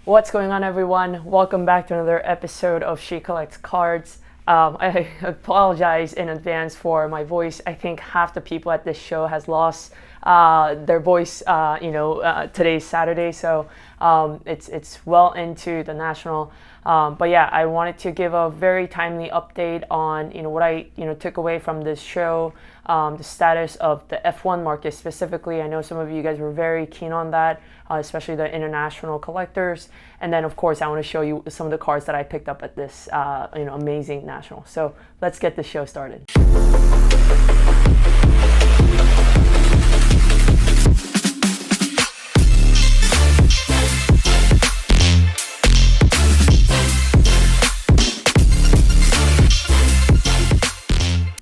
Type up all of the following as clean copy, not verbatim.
What's going on, everyone? Welcome back to another episode of She Collects Cards. I apologize in advance for my voice. I think half the people at this show has lost their voice. Today's Saturday, so it's well into the national. But yeah, I wanted to give a very timely update on what I took away from this show, the status of the F1 market specifically. I know some of you guys were very keen on that, especially the international collectors. And then of course I want to show you some of the cards that I picked up at this amazing national. So let's get the show started.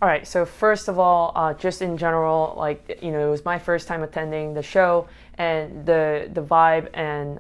All right, so first of all, just in general, it was my first time attending the show, and the vibe and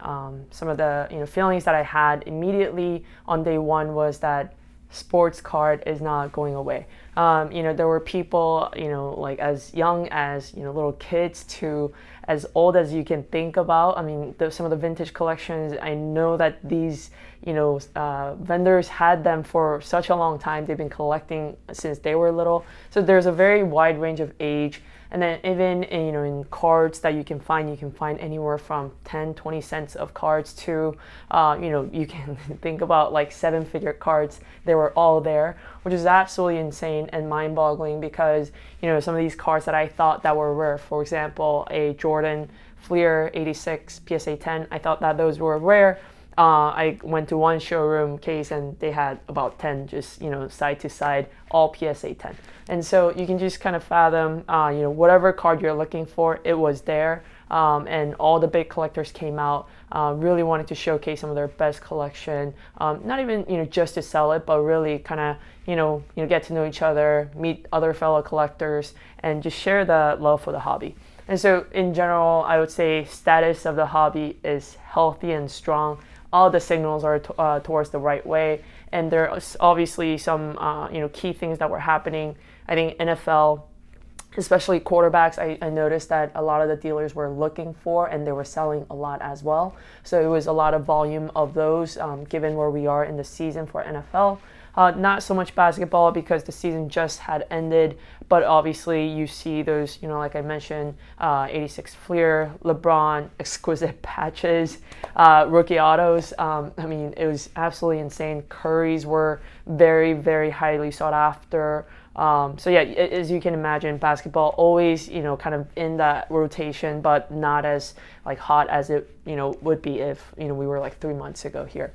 some of the feelings that I had immediately on day one was that sports card is not going away. There were people, like as young as little kids to as old as you can think about. I mean, some of the vintage collections, I know that these vendors had them for such a long time. They've been collecting since they were little. So there's a very wide range of age. And then even in cards that you can find anywhere from 10, 20 cents of cards to, you can think about like 7-figure cards. They were all there, which is absolutely insane and mind-boggling because, some of these cards that I thought that were rare, for example, a Jordan Fleer 86 PSA 10, I thought that those were rare. I went to one showroom case and they had about 10 just side to side, all PSA 10. And so you can just kind of fathom whatever card you're looking for, it was there. And all the big collectors came out, really wanted to showcase some of their best collection, not even just to sell it, but really kind of get to know each other, meet other fellow collectors, and just share the love for the hobby. And so in general, I would say status of the hobby is healthy and strong. All the signals are towards the right way, and there are obviously some key things that were happening. I think NFL, especially quarterbacks, I noticed that a lot of the dealers were looking for, and they were selling a lot as well. So it was a lot of volume of those, given where we are in the season for NFL. Not so much basketball because the season just had ended, but obviously you see those, like I mentioned, 86 Fleer, LeBron, exquisite patches, rookie autos. It was absolutely insane. Currys were very, very highly sought after. So yeah, as you can imagine, basketball always, kind of in that rotation, but not as like hot as it, would be if, we were like 3 months ago here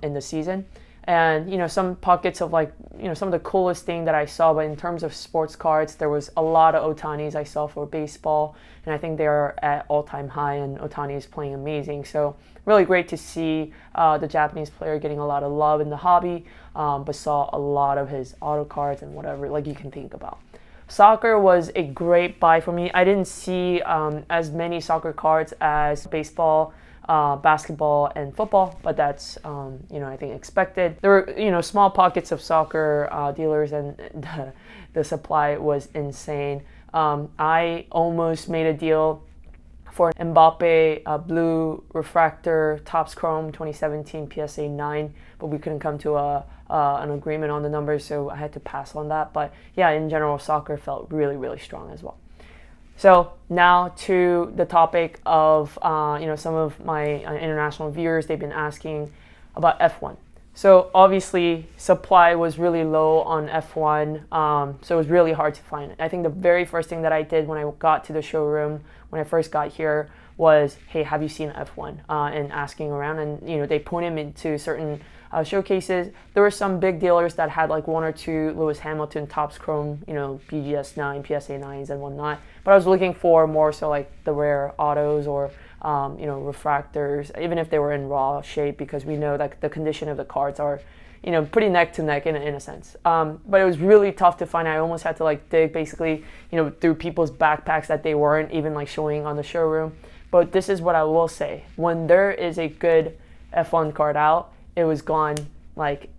in the season. And some pockets of some of the coolest thing that I saw, but in terms of sports cards, there was a lot of Ohtanis I saw for baseball, and I think they are at all-time high, and Ohtani is playing amazing. So really great to see the Japanese player getting a lot of love in the hobby, but saw a lot of his auto cards and whatever like you can think about. Soccer was a great buy for me. I didn't see as many soccer cards as baseball, basketball, and football, but that's I think expected. There were small pockets of soccer dealers, and the supply was insane. I almost made a deal for Mbappe blue refractor Topps Chrome 2017 PSA 9, but we couldn't come to an agreement on the numbers, so I had to pass on that. But yeah, in general, soccer felt really, really strong as well. So now to the topic of some of my international viewers. They've been asking about F1. So obviously supply was really low on F1, so it was really hard to find it. I think the very first thing that I did when I got to the showroom, when I first got here, was, hey, have you seen F1? And asking around, and they point me into certain showcases. There were some big dealers that had like one or two Lewis Hamilton Topps Chrome, BGS 9, PSA 9s and whatnot. But I was looking for more so like the rare autos or refractors, even if they were in raw shape, because we know that the condition of the cards are pretty neck to neck in a sense. But it was really tough to find. I almost had to like dig basically through people's backpacks that they weren't even like showing on the showroom. But this is what I will say: when there is a good F1 card out, it was gone like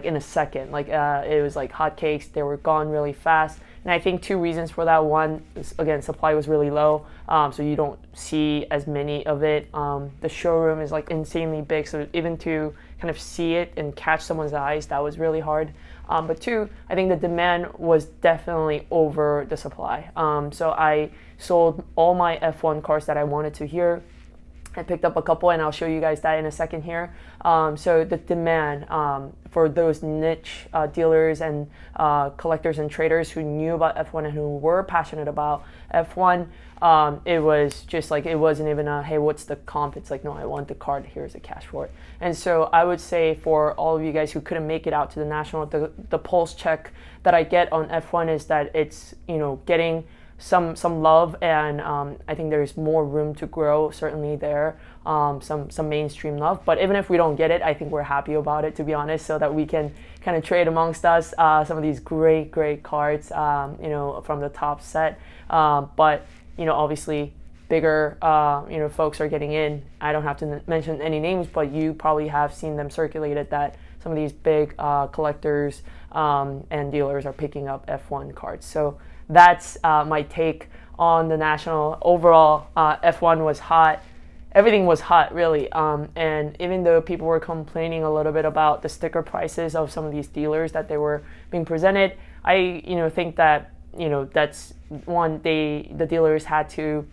in a second. It was like hotcakes. They were gone really fast. And I think two reasons for that. One is, again, supply was really low, so you don't see as many of it. The showroom is like insanely big, so even to kind of see it and catch someone's eyes, that was really hard. But two, I think the demand was definitely over the supply. So I sold all my F1 cars that I wanted to here. I picked up a couple, and I'll show you guys that in a second here. So the demand for those niche dealers and collectors and traders who knew about F1 and who were passionate about F1, it was just like, it wasn't even a, hey, what's the comp? It's like, no, I want the card, here's the cash for it. And so I would say for all of you guys who couldn't make it out to the National, the pulse check that I get on F1 is that it's, you know, getting some love, and I think there's more room to grow, certainly there, some mainstream love. But even if we don't get it, I think we're happy about it, to be honest, so that we can kind of trade amongst us some of these great cards, you know, from the top set. But, you know, obviously bigger, you know, folks are getting in. I don't have to mention any names, but you probably have seen them circulated, that some of these big collectors and dealers are picking up F1 cards. So that's my take on the National. Overall, F1 was hot. Everything was hot, really. And even though people were complaining a little bit about the sticker prices of some of these dealers that they were being presented, I, you know, think that, you know, that's one, the dealers had to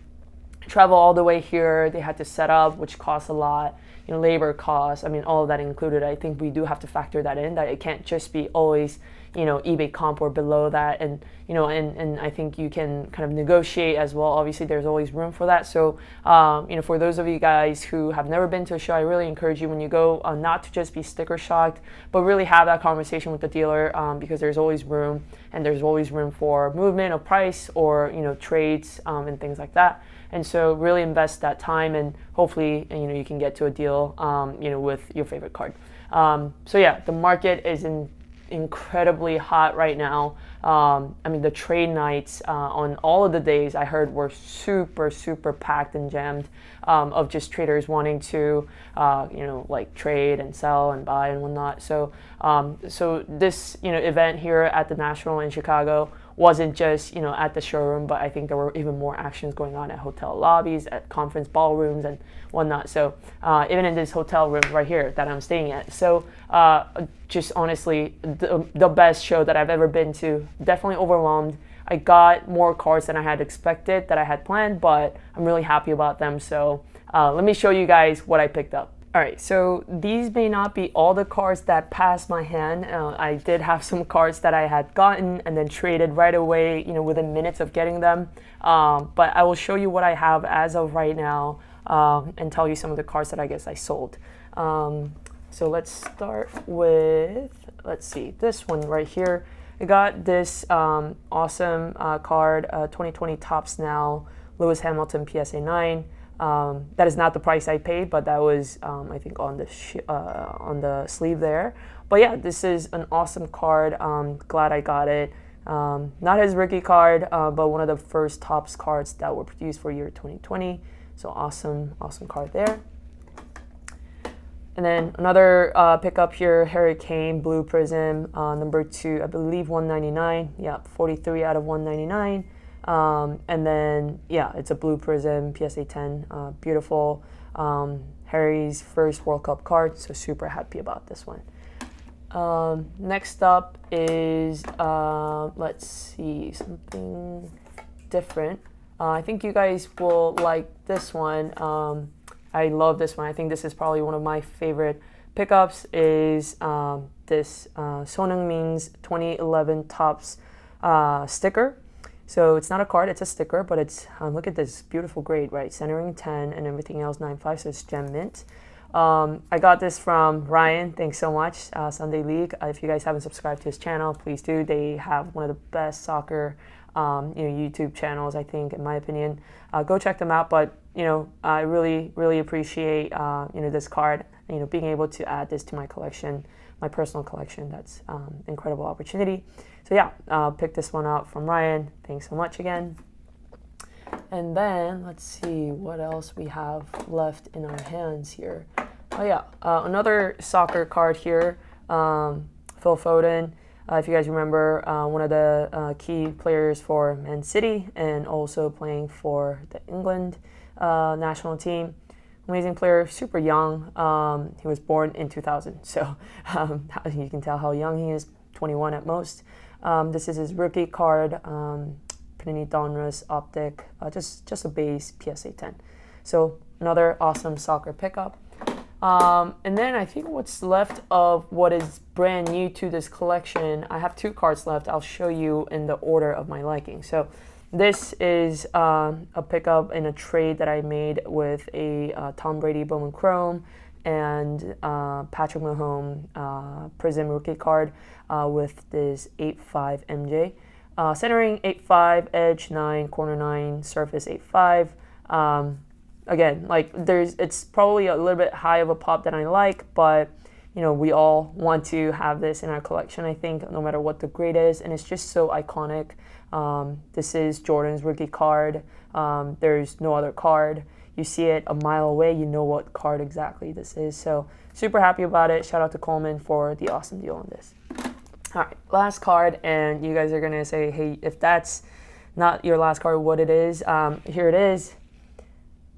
travel all the way here. They had to set up, which costs a lot. You know, labor costs. I mean, all of that included. I think we do have to factor that in. That it can't just be always, you know, eBay comp or below that. And you know, and I think you can kind of negotiate as well. Obviously, there's always room for that. So, you know, for those of you guys who have never been to a show, I really encourage you, when you go, not to just be sticker shocked, but really have that conversation with the dealer, because there's always room, and there's always room for movement of price, or, you know, trades, and things like that. And so really invest that time, and hopefully, you know, you can get to a deal, you know, with your favorite card. So yeah, the market is incredibly hot right now. I mean, the trade nights on all of the days I heard were super packed and jammed, of just traders wanting to, you know, like trade and sell and buy and whatnot. So, so this, you know, event here at the National in Chicago wasn't just, you know, at the showroom, but I think there were even more actions going on at hotel lobbies, at conference ballrooms and whatnot. So even in this hotel room right here that I'm staying at. So just honestly, the best show that I've ever been to. Definitely overwhelmed. I got more cards than I had expected, that I had planned, but I'm really happy about them. So let me show you guys what I picked up. All right, so these may not be all the cards that passed my hand. I did have some cards that I had gotten and then traded right away, you know, within minutes of getting them. But I will show you what I have as of right now, and tell you some of the cards that I guess I sold. So let's start with, let's see, this one right here. I got this awesome card, 2020 Topps Now, Lewis Hamilton PSA 9. That is not the price I paid, but that was, I think, on the sleeve there. But yeah, this is an awesome card. Glad I got it. Not his rookie card, but one of the first Topps cards that were produced for year 2020. So awesome card there. And then another pickup here, Harry Kane Blue Prism, number 2, I believe 199. Yeah, 43 out of 199. And then, yeah, it's a Blue Prism PSA 10, beautiful. Harry's first World Cup card, so super happy about this one. Next up is, let's see, something different. I think you guys will like this one. I love this one. I think this is probably one of my favorite pickups, is this Son Heung-min's 2011 Topps sticker. So it's not a card, it's a sticker, but it's, look at this beautiful grade, right? Centering 10 and everything else 9.5, so it's gem mint. I got this from Ryan, thanks so much, Sunday League. If you guys haven't subscribed to his channel, please do. They have one of the best soccer you know, YouTube channels, I think, in my opinion. Go check them out, but you know, I really appreciate you know, this card, you know, being able to add this to my collection, my personal collection. That's incredible opportunity. So yeah, pick this one up from Ryan. Thanks so much again. And then let's see what else we have left in our hands here. Oh yeah, another soccer card here, Phil Foden. If you guys remember, one of the key players for Man City and also playing for the England national team. Amazing player, super young. He was born in 2000, so you can tell how young he is, 21 at most. This is his rookie card, Panini Donruss Optic, just a base PSA 10. So another awesome soccer pickup. And then I think what's left of what is brand new to this collection, I have 2 cards left. I'll show you in the order of my liking. So this is a pickup in a trade that I made with a Tom Brady Bowman Chrome and Patrick Mahomes Prism rookie card with this 8.5 MJ. Centering 8.5, edge 9, corner 9, surface 8.5. Again, like it's probably a little bit high of a pop than I like, but you know, we all want to have this in our collection, I think, no matter what the grade is, and it's just so iconic. This is Jordan's rookie card. There's no other card. You see it a mile away, you know what card exactly this is. So super happy about it. Shout out to Coleman for the awesome deal on this. All right, last card, and you guys are gonna say, hey, if that's not your last card, what it is? Here it is.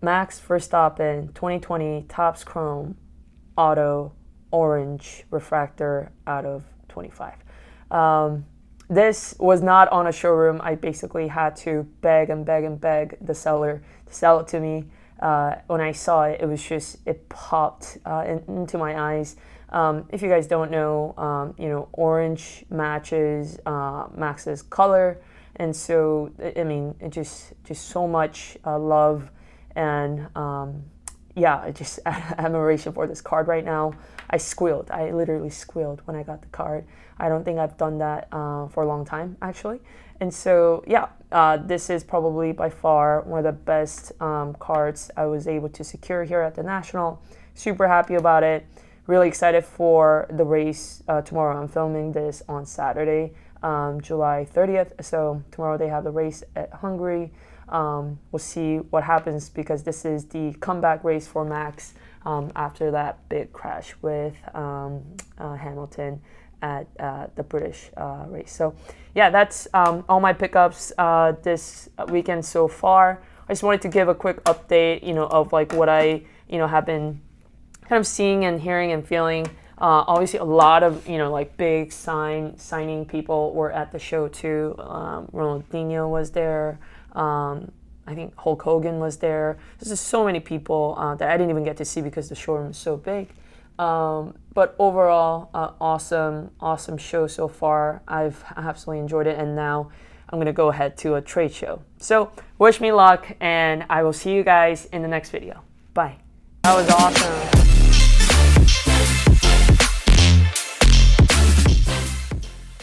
Max Verstappen 2020 Topps Chrome Auto Orange Refractor out of 25. This was not on a showroom. I basically had to beg and beg and beg the seller to sell it to me. When I saw it, it popped into my eyes. If you guys don't know, you know, orange matches Max's color, and so I mean, it just so much love. And yeah, just admiration for this card right now. I squealed. I literally squealed when I got the card. I don't think I've done that for a long time, actually. And so, yeah, this is probably by far one of the best cards I was able to secure here at the National. Super happy about it. Really excited for the race tomorrow. I'm filming this on Saturday, July 30th. So tomorrow they have the race at Hungary. We'll see what happens because this is the comeback race for Max after that big crash with Hamilton at the British race. So yeah, that's all my pickups this weekend so far. I just wanted to give a quick update, you know, of like what I, you know, have been kind of seeing and hearing and feeling. Obviously, a lot of, you know, like big signing people were at the show too. Ronaldinho was there. I think Hulk Hogan was there. There's just so many people that I didn't even get to see because the showroom is so big. But overall, awesome show so far. I've absolutely enjoyed it, and now I'm gonna go ahead to a trade show. So wish me luck, and I will see you guys in the next video. Bye. That was awesome.